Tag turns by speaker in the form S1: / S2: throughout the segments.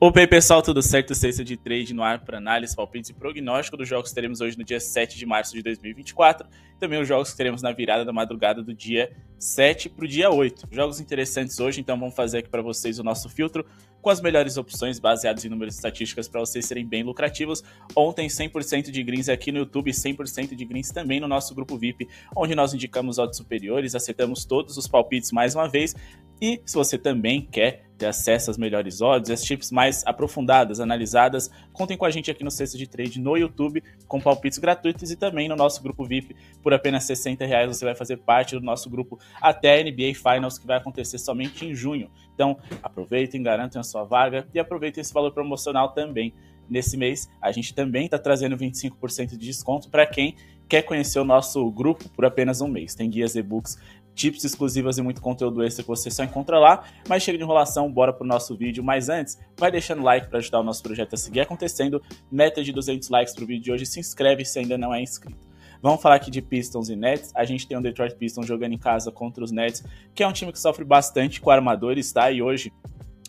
S1: Opa aí pessoal, tudo certo? Sexta de trade no ar para análise, palpites e prognóstico dos jogos que teremos hoje no dia 7 de março de 2024. Também os jogos que teremos na virada da madrugada do dia 7 para o dia 8. Jogos interessantes hoje, então vamos fazer aqui para vocês o nosso filtro com as melhores opções baseadas em números e estatísticas para vocês serem bem lucrativos. Ontem 100% de greens aqui no YouTube, 100% de greens também no nosso grupo VIP, onde nós indicamos odds superiores, acertamos todos os palpites mais uma vez. E se você também quer ter acesso às melhores odds, às tips mais aprofundadas, analisadas, contem com a gente aqui no Sexta de Trade no YouTube, com palpites gratuitos e também no nosso grupo VIP. Por apenas R$60 você vai fazer parte do nosso grupo até a NBA Finals, que vai acontecer somente em junho. Então aproveitem, garantem a sua vaga e aproveitem esse valor promocional também. Nesse mês, a gente também está trazendo 25% de desconto para quem quer conhecer o nosso grupo por apenas um mês. Tem guias, e-books, tips exclusivas e muito conteúdo extra que você só encontra lá. Mas chega de enrolação, bora pro nosso vídeo. Mas antes, vai deixando like para ajudar o nosso projeto a seguir acontecendo. Meta de 200 likes pro vídeo de hoje. Se inscreve se ainda não é inscrito. Vamos falar aqui de Pistons e Nets. A gente tem o Detroit Pistons jogando em casa contra os Nets, que é um time que sofre bastante com armadores, tá? E hoje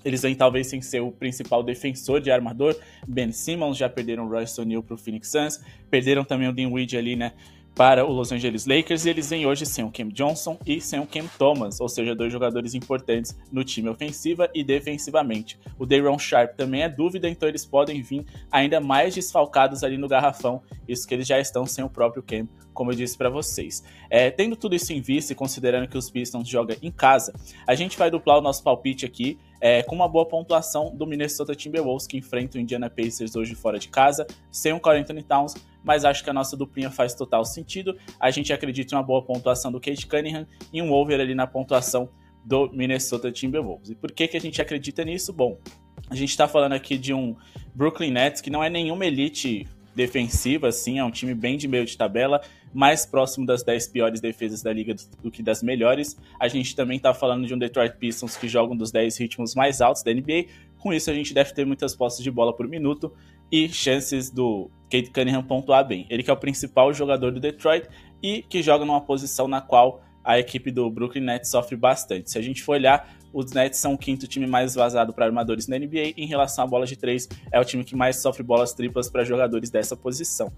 S1: eles vêm talvez sem ser o principal defensor de armador. Ben Simmons, já perderam o Royce O'Neal pro Phoenix Suns, perderam também o Dinwiddie ali, né, para o Los Angeles Lakers, e eles vêm hoje sem o Cam Johnson e sem o Cam Thomas, ou seja, dois jogadores importantes no time ofensiva e defensivamente. O Day'Ron Sharpe também é dúvida, então eles podem vir ainda mais desfalcados ali no garrafão, isso que eles já estão sem o próprio Cam, como eu disse para vocês. Tendo tudo isso em vista e considerando que os Pistons jogam em casa, a gente vai duplar o nosso palpite aqui com uma boa pontuação do Minnesota Timberwolves, que enfrenta o Indiana Pacers hoje fora de casa, sem o Karl Anthony Towns, mas acho que a nossa duplinha faz total sentido. A gente acredita em uma boa pontuação do Cade Cunningham e um over ali na pontuação do Minnesota Timberwolves. E por que a gente acredita nisso? Bom, a gente está falando aqui de um Brooklyn Nets que não é nenhuma elite defensiva, assim, é um time bem de meio de tabela, mais próximo das 10 piores defesas da liga do que das melhores. A gente também está falando de um Detroit Pistons que joga um dos 10 ritmos mais altos da NBA. Com isso, a gente deve ter muitas posses de bola por minuto e chances do Cade Cunningham pontuar bem. Ele que é o principal jogador do Detroit e que joga numa posição na qual a equipe do Brooklyn Nets sofre bastante. Se a gente for olhar, os Nets são o quinto time mais vazado para armadores na NBA. Em relação à bola de 3, é o time que mais sofre bolas triplas para jogadores dessa posição.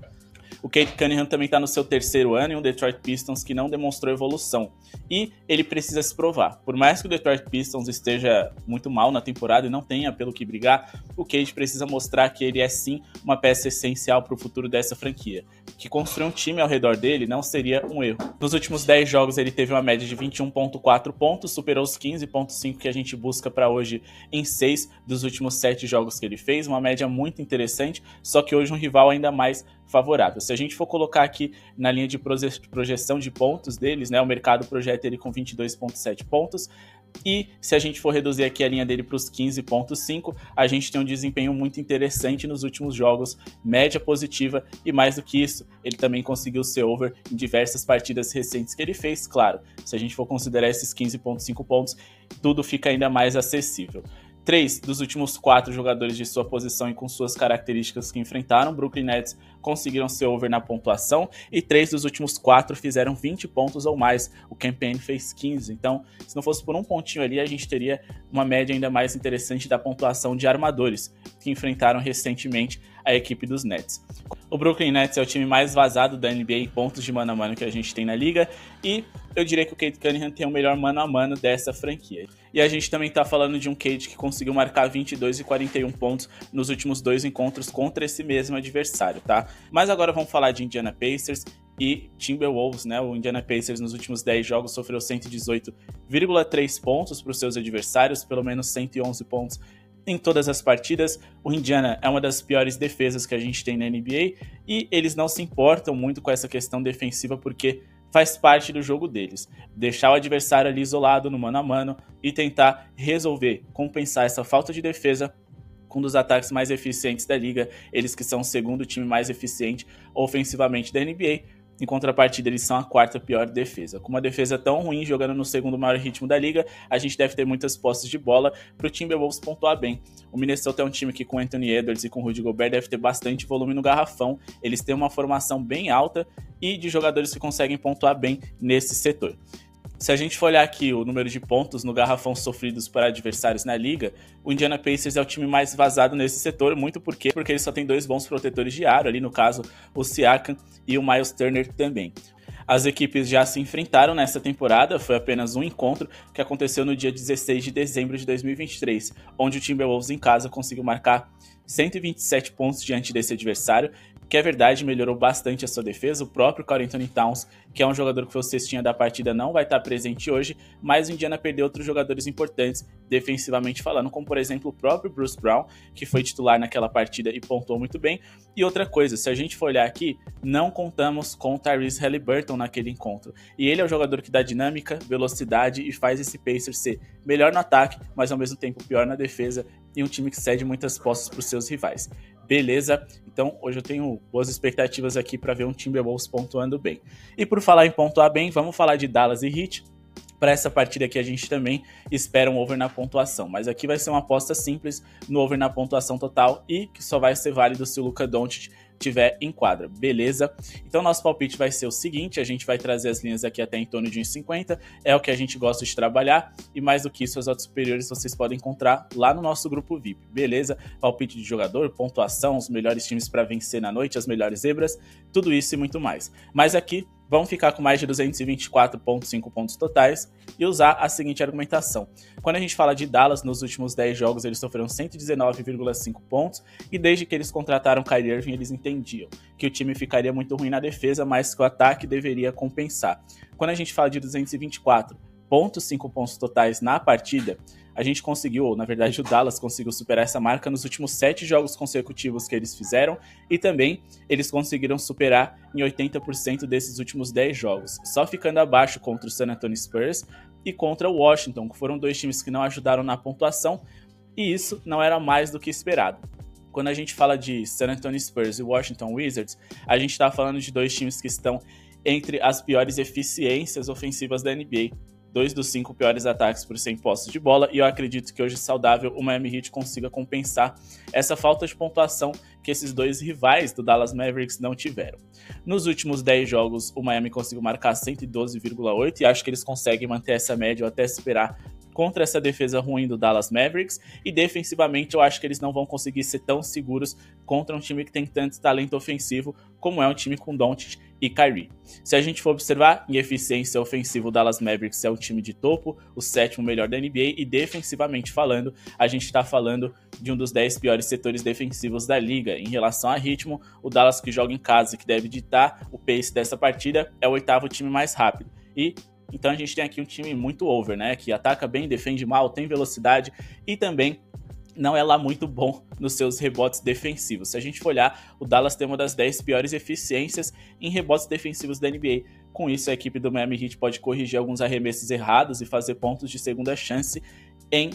S1: O Cade Cunningham também está no seu terceiro ano em um Detroit Pistons que não demonstrou evolução. E ele precisa se provar. Por mais que o Detroit Pistons esteja muito mal na temporada e não tenha pelo que brigar, o Cade precisa mostrar que ele é sim uma peça essencial para o futuro dessa franquia. Que construir um time ao redor dele não seria um erro. Nos últimos 10 jogos ele teve uma média de 21,4 pontos, superou os 15,5 que a gente busca para hoje em 6 dos últimos 7 jogos que ele fez, uma média muito interessante, só que hoje um rival ainda mais favorável. Se a gente for colocar aqui na linha de projeção de pontos deles, né, o mercado projeta ele com 22,7 pontos, e se a gente for reduzir aqui a linha dele para os 15,5, a gente tem um desempenho muito interessante nos últimos jogos, média positiva, e mais do que isso, ele também conseguiu ser over em diversas partidas recentes que ele fez. Claro, se a gente for considerar esses 15,5 pontos, tudo fica ainda mais acessível. 3 dos últimos 4 jogadores de sua posição e com suas características que enfrentaram o Brooklyn Nets conseguiram ser over na pontuação, e 3 dos últimos 4 fizeram 20 pontos ou mais. O Cam Payne fez 15, então se não fosse por um pontinho ali, a gente teria uma média ainda mais interessante da pontuação de armadores que enfrentaram recentemente a equipe dos Nets. O Brooklyn Nets é o time mais vazado da NBA em pontos de mano a mano que a gente tem na liga, e eu diria que o Cade Cunningham tem o melhor mano a mano dessa franquia. E a gente também tá falando de um Cade que conseguiu marcar 22 e 41 pontos nos últimos 2 encontros contra esse mesmo adversário, tá? Mas agora vamos falar de Indiana Pacers e Timberwolves, né? O Indiana Pacers nos últimos 10 jogos sofreu 118,3 pontos para os seus adversários, pelo menos 111 pontos em todas as partidas. O Indiana é uma das piores defesas que a gente tem na NBA e eles não se importam muito com essa questão defensiva porque faz parte do jogo deles. Deixar o adversário ali isolado no mano a mano e tentar resolver, compensar essa falta de defesa com um dos ataques mais eficientes da liga, eles que são o segundo time mais eficiente ofensivamente da NBA. Em contrapartida, eles são a quarta pior defesa. Com uma defesa tão ruim, jogando no segundo maior ritmo da liga, a gente deve ter muitas posses de bola para o Timberwolves pontuar bem. O Minnesota é um time que com Anthony Edwards e com Rudy Gobert deve ter bastante volume no garrafão. Eles têm uma formação bem alta e de jogadores que conseguem pontuar bem nesse setor. Se a gente for olhar aqui o número de pontos no garrafão sofridos por adversários na liga, o Indiana Pacers é o time mais vazado nesse setor, muito porque ele só tem 2 bons protetores de aro, ali no caso o Siakam e o Miles Turner também. As equipes já se enfrentaram nessa temporada, foi apenas um encontro que aconteceu no dia 16 de dezembro de 2023, onde o Timberwolves em casa conseguiu marcar 127 pontos diante desse adversário, que é verdade, melhorou bastante a sua defesa. O próprio Karl Anthony Towns, que é um jogador que foi o cestinha da partida, não vai estar presente hoje, mas o Indiana perdeu outros jogadores importantes defensivamente falando, como por exemplo o próprio Bruce Brown, que foi titular naquela partida e pontuou muito bem. E outra coisa, se a gente for olhar aqui, não contamos com o Tyrese Haliburton naquele encontro. E ele é o jogador que dá dinâmica, velocidade e faz esse Pacers ser melhor no ataque, mas ao mesmo tempo pior na defesa, e um time que cede muitas posses para os seus rivais. Beleza? Então hoje eu tenho boas expectativas aqui para ver um Timberwolves pontuando bem. E por falar em pontuar bem, vamos falar de Dallas e Heat. Para essa partida aqui a gente também espera um over na pontuação, mas aqui vai ser uma aposta simples no over na pontuação total e que só vai ser válido se o Luka Doncic tiver em quadra, beleza? Então nosso palpite vai ser o seguinte, a gente vai trazer as linhas aqui até em torno de 1,50, é o que a gente gosta de trabalhar, e mais do que isso, as odds superiores vocês podem encontrar lá no nosso grupo VIP, beleza? Palpite de jogador, pontuação, os melhores times para vencer na noite, as melhores zebras, tudo isso e muito mais. Mas aqui vão ficar com mais de 224,5 pontos totais e usar a seguinte argumentação. Quando a gente fala de Dallas, nos últimos 10 jogos eles sofreram 119,5 pontos e desde que eles contrataram Kyrie Irving eles entendiam que o time ficaria muito ruim na defesa, mas que o ataque deveria compensar. Quando a gente fala de 224,5 pontos totais na partida, a gente conseguiu, ou na verdade o Dallas conseguiu superar essa marca nos últimos 7 jogos consecutivos que eles fizeram e também eles conseguiram superar em 80% desses últimos 10 jogos, só ficando abaixo contra o San Antonio Spurs e contra o Washington, que foram 2 times que não ajudaram na pontuação e isso não era mais do que esperado. Quando a gente fala de San Antonio Spurs e Washington Wizards, a gente está falando de 2 times que estão entre as piores eficiências ofensivas da NBA. 2 dos 5 piores ataques por 100 posses de bola, e eu acredito que hoje saudável o Miami Heat consiga compensar essa falta de pontuação que esses 2 rivais do Dallas Mavericks não tiveram. Nos últimos 10 jogos, o Miami conseguiu marcar 112,8 e acho que eles conseguem manter essa média ou até superar contra essa defesa ruim do Dallas Mavericks, e defensivamente eu acho que eles não vão conseguir ser tão seguros contra um time que tem tanto talento ofensivo como é um time com Doncic e Kyrie. Se a gente for observar, em eficiência ofensiva o Dallas Mavericks é um time de topo, o 7º melhor da NBA, e defensivamente falando, a gente está falando de um dos 10 piores setores defensivos da liga. Em relação a ritmo, o Dallas, que joga em casa e que deve ditar o pace dessa partida, é o 8º time mais rápido. E então a gente tem aqui um time muito over, né? Que ataca bem, defende mal, tem velocidade e também não é lá muito bom nos seus rebotes defensivos. Se a gente for olhar, o Dallas tem uma das 10 piores eficiências em rebotes defensivos da NBA. Com isso, a equipe do Miami Heat pode corrigir alguns arremessos errados e fazer pontos de segunda chance em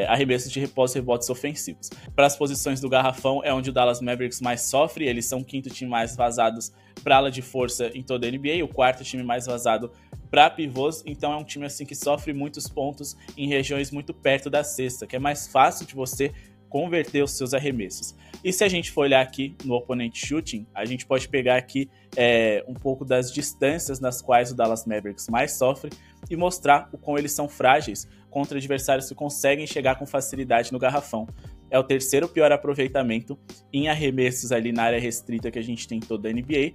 S1: arremessos de rebotes ofensivos. Para as posições do garrafão é onde o Dallas Mavericks mais sofre, eles são o 5º time mais vazados para ala de força em toda a NBA, o 4º time mais vazado para pivôs, então é um time assim que sofre muitos pontos em regiões muito perto da cesta, que é mais fácil de você converter os seus arremessos. E se a gente for olhar aqui no opponent shooting, a gente pode pegar aqui um pouco das distâncias nas quais o Dallas Mavericks mais sofre e mostrar o quão eles são frágeis contra adversários que conseguem chegar com facilidade no garrafão. É o 3º pior aproveitamento em arremessos ali na área restrita que a gente tem em toda a NBA,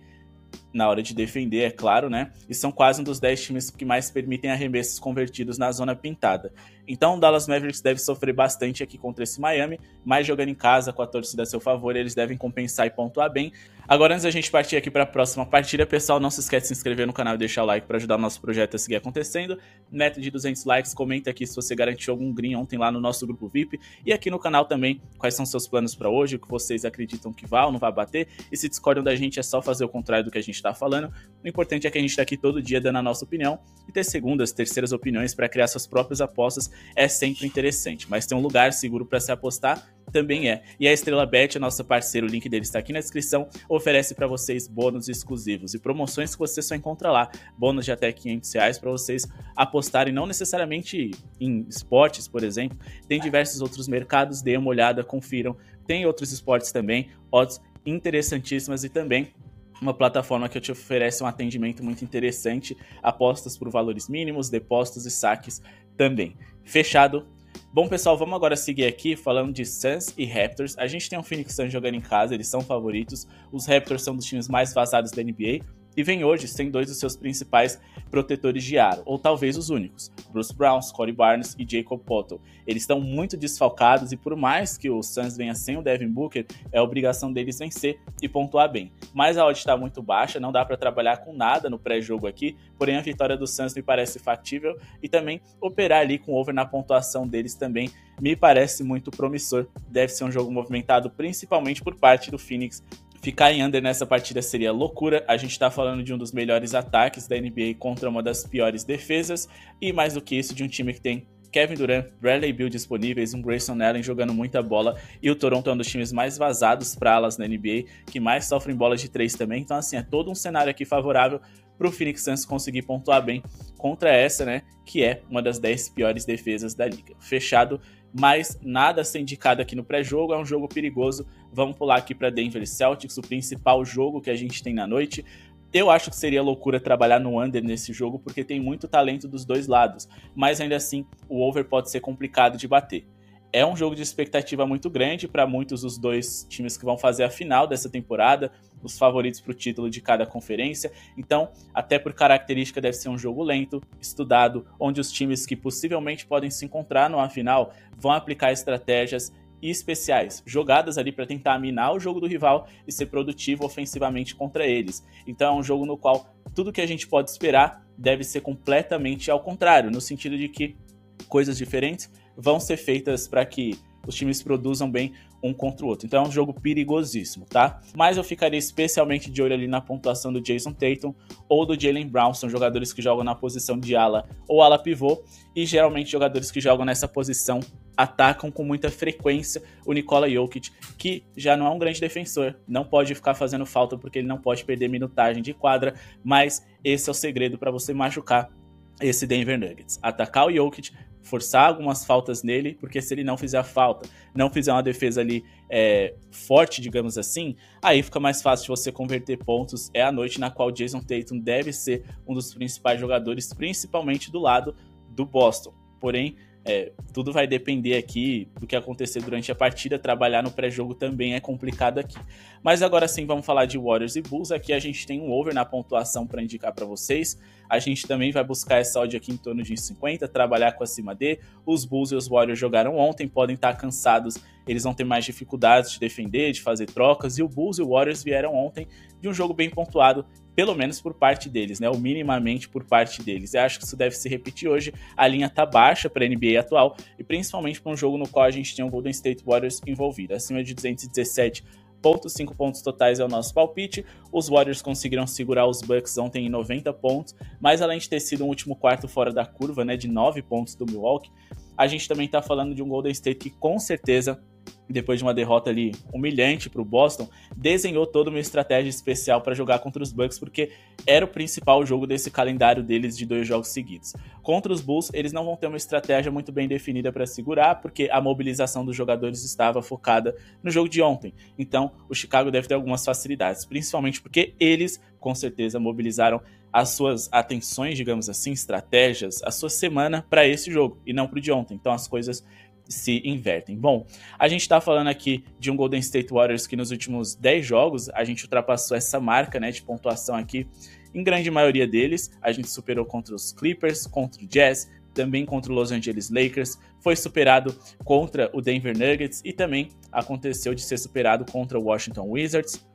S1: na hora de defender, é claro, né? E são quase um dos 10 times que mais permitem arremessos convertidos na zona pintada. Então o Dallas Mavericks deve sofrer bastante aqui contra esse Miami, mas jogando em casa com a torcida a seu favor, eles devem compensar e pontuar bem. Agora, antes da gente partir aqui para a próxima partida, pessoal, não se esquece de se inscrever no canal e deixar o like para ajudar o nosso projeto a seguir acontecendo. Meta de 200 likes, comenta aqui se você garantiu algum green ontem lá no nosso grupo VIP. E aqui no canal também, quais são seus planos para hoje, o que vocês acreditam que vai ou não vai bater. E se discordam da gente, é só fazer o contrário do que a gente está falando. O importante é que a gente está aqui todo dia dando a nossa opinião. E ter segundas, terceiras opiniões para criar suas próprias apostas é sempre interessante. Mas ter um lugar seguro para se apostar também é. E a Estrela Bet, nosso parceiro, o link dele está aqui na descrição, oferece para vocês bônus exclusivos e promoções que você só encontra lá. Bônus de até R$500 para vocês apostarem, não necessariamente em esportes, por exemplo. Tem diversos outros mercados, deem uma olhada, confiram. Tem outros esportes também, odds interessantíssimas e também uma plataforma que te oferece um atendimento muito interessante, apostas por valores mínimos, depósitos e saques também. Fechado? Bom, pessoal, vamos agora seguir aqui falando de Suns e Raptors. A gente tem o Phoenix Suns jogando em casa, eles são favoritos. Os Raptors são dos times mais vazados da NBA e vem hoje sem dois dos seus principais protetores de aro, ou talvez os únicos, Bruce Brown, Scottie Barnes e Jacob Poeltl. Eles estão muito desfalcados e por mais que o Suns venha sem o Devin Booker, é obrigação deles vencer e pontuar bem. Mas a odd está muito baixa, não dá para trabalhar com nada no pré-jogo aqui, porém a vitória do Suns me parece factível e também operar ali com over na pontuação deles também me parece muito promissor. Deve ser um jogo movimentado principalmente por parte do Phoenix. Ficar em under nessa partida seria loucura, a gente tá falando de um dos melhores ataques da NBA contra uma das piores defesas, e mais do que isso, de um time que tem Kevin Durant, Bradley Beal disponíveis, um Grayson Allen jogando muita bola, e o Toronto é um dos times mais vazados para alas na NBA, que mais sofrem bolas de 3 também, então assim, é todo um cenário aqui favorável para o Phoenix Suns conseguir pontuar bem contra essa, né, que é uma das 10 piores defesas da liga. Fechado, mas nada a ser indicado aqui no pré-jogo, é um jogo perigoso. Vamos pular aqui para Denver e Celtics, o principal jogo que a gente tem na noite. Eu acho que seria loucura trabalhar no under nesse jogo, porque tem muito talento dos dois lados, mas ainda assim o over pode ser complicado de bater. É um jogo de expectativa muito grande para muitos dos dois times que vão fazer a final dessa temporada, os favoritos para o título de cada conferência. Então, até por característica, deve ser um jogo lento, estudado, onde os times que possivelmente podem se encontrar numa final vão aplicar estratégias especiais, jogadas ali para tentar minar o jogo do rival e ser produtivo ofensivamente contra eles. Então é um jogo no qual tudo que a gente pode esperar deve ser completamente ao contrário, no sentido de que coisas diferentes vão ser feitas para que os times produzam bem um contra o outro. Então é um jogo perigosíssimo, tá? Mas eu ficaria especialmente de olho ali na pontuação do Jason Tatum ou do Jaylen Brown, são jogadores que jogam na posição de ala ou ala pivô, e geralmente jogadores que jogam nessa posição atacam com muita frequência o Nikola Jokic, que já não é um grande defensor, não pode ficar fazendo falta porque ele não pode perder minutagem de quadra, mas esse é o segredo para você machucar esse Denver Nuggets. Atacar o Jokic, forçar algumas faltas nele, porque se ele não fizer a falta, não fizer uma defesa ali forte, digamos assim, aí fica mais fácil de você converter pontos. É a noite na qual Jason Tatum deve ser um dos principais jogadores, principalmente do lado do Boston. Porém, tudo vai depender aqui do que acontecer durante a partida. Trabalhar no pré-jogo também é complicado aqui. Mas agora sim, vamos falar de Warriors e Bulls. Aqui a gente tem um over na pontuação para indicar para vocês. A gente também vai buscar essa odd aqui em torno de 50, trabalhar com acima de. Os Bulls e os Warriors jogaram ontem, podem estar cansados, eles vão ter mais dificuldades de defender, de fazer trocas. E o Bulls e o Warriors vieram ontem de um jogo bem pontuado, pelo menos por parte deles, né? Ou minimamente por parte deles. Eu acho que isso deve se repetir hoje. A linha tá baixa para a NBA atual e principalmente para um jogo no qual a gente tem o Golden State Warriors envolvido. Acima de 217,5 pontos totais é o nosso palpite. Os Warriors conseguiram segurar os Bucks ontem em 90 pontos, mas além de ter sido um último quarto fora da curva, né, de 9 pontos do Milwaukee, a gente também tá falando de um Golden State que com certeza, depois de uma derrota ali humilhante para o Boston, desenhou toda uma estratégia especial para jogar contra os Bucks, porque era o principal jogo desse calendário deles de 2 jogos seguidos. Contra os Bulls, eles não vão ter uma estratégia muito bem definida para segurar, porque a mobilização dos jogadores estava focada no jogo de ontem. Então, o Chicago deve ter algumas facilidades, principalmente porque eles, com certeza, mobilizaram as suas atenções, digamos assim, estratégias, a sua semana para esse jogo, e não para o de ontem. Então, as coisas se invertem. Bom, a gente tá falando aqui de um Golden State Warriors que nos últimos 10 jogos a gente ultrapassou essa marca, né, de pontuação aqui, em grande maioria deles. A gente superou contra os Clippers, contra o Jazz, também contra o Los Angeles Lakers, foi superado contra o Denver Nuggets e também aconteceu de ser superado contra o Washington Wizards,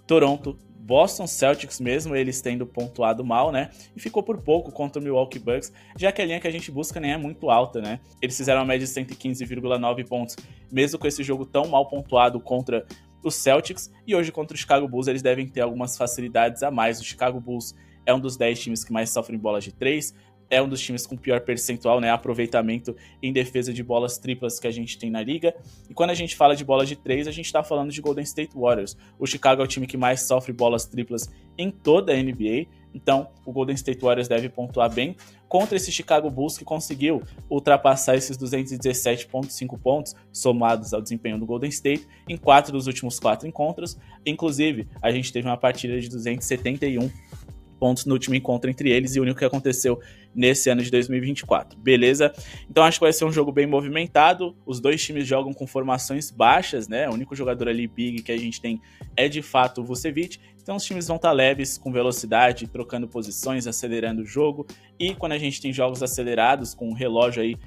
S1: Toronto, Boston Celtics mesmo, eles tendo pontuado mal, né? E ficou por pouco contra o Milwaukee Bucks, já que a linha que a gente busca nem é muito alta, né? Eles fizeram uma média de 115,9 pontos, mesmo com esse jogo tão mal pontuado contra os Celtics, e hoje contra o Chicago Bulls eles devem ter algumas facilidades a mais. O Chicago Bulls é um dos 10 times que mais sofrem bolas de 3, é um dos times com pior percentual, né, aproveitamento em defesa de bolas triplas que a gente tem na liga. E quando a gente fala de bolas de 3, a gente está falando de Golden State Warriors. O Chicago é o time que mais sofre bolas triplas em toda a NBA, Então, o Golden State Warriors deve pontuar bem contra esse Chicago Bulls, que conseguiu ultrapassar esses 217,5 pontos somados ao desempenho do Golden State em 4 dos últimos 4 encontros. Inclusive, a gente teve uma partida de 271 pontos no último encontro entre eles, e o único que aconteceu nesse ano de 2024, beleza? Então acho que vai ser um jogo bem movimentado, os dois times jogam com formações baixas, né? O único jogador ali big que a gente tem é de fato o Vucevic, então os times vão estar leves, com velocidade, trocando posições, acelerando o jogo, e quando a gente tem jogos acelerados, com o relógio aí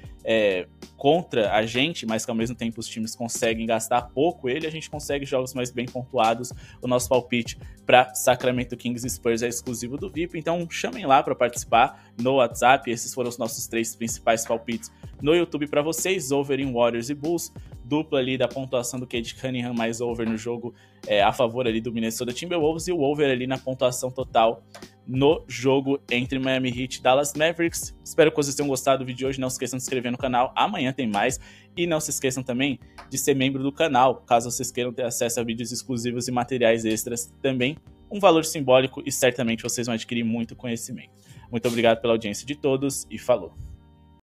S1: contra a gente, mas que ao mesmo tempo os times conseguem gastar pouco ele, a gente consegue jogos mais bem pontuados. O nosso palpite para Sacramento Kings e Spurs é exclusivo do VIP, então chamem lá para participar no WhatsApp. Esses foram os nossos 3 principais palpites no YouTube para vocês: over em Warriors e Bulls, dupla ali da pontuação do Cade Cunningham mais over no jogo a favor ali do Minnesota Timberwolves, e o over ali na pontuação total no jogo entre Miami Heat e Dallas Mavericks. Espero que vocês tenham gostado do vídeo de hoje. Não se esqueçam de se inscrever no canal, amanhã tem mais. E não se esqueçam também de ser membro do canal, caso vocês queiram ter acesso a vídeos exclusivos e materiais extras também. Um valor simbólico, e certamente vocês vão adquirir muito conhecimento. Muito obrigado pela audiência de todos e falou!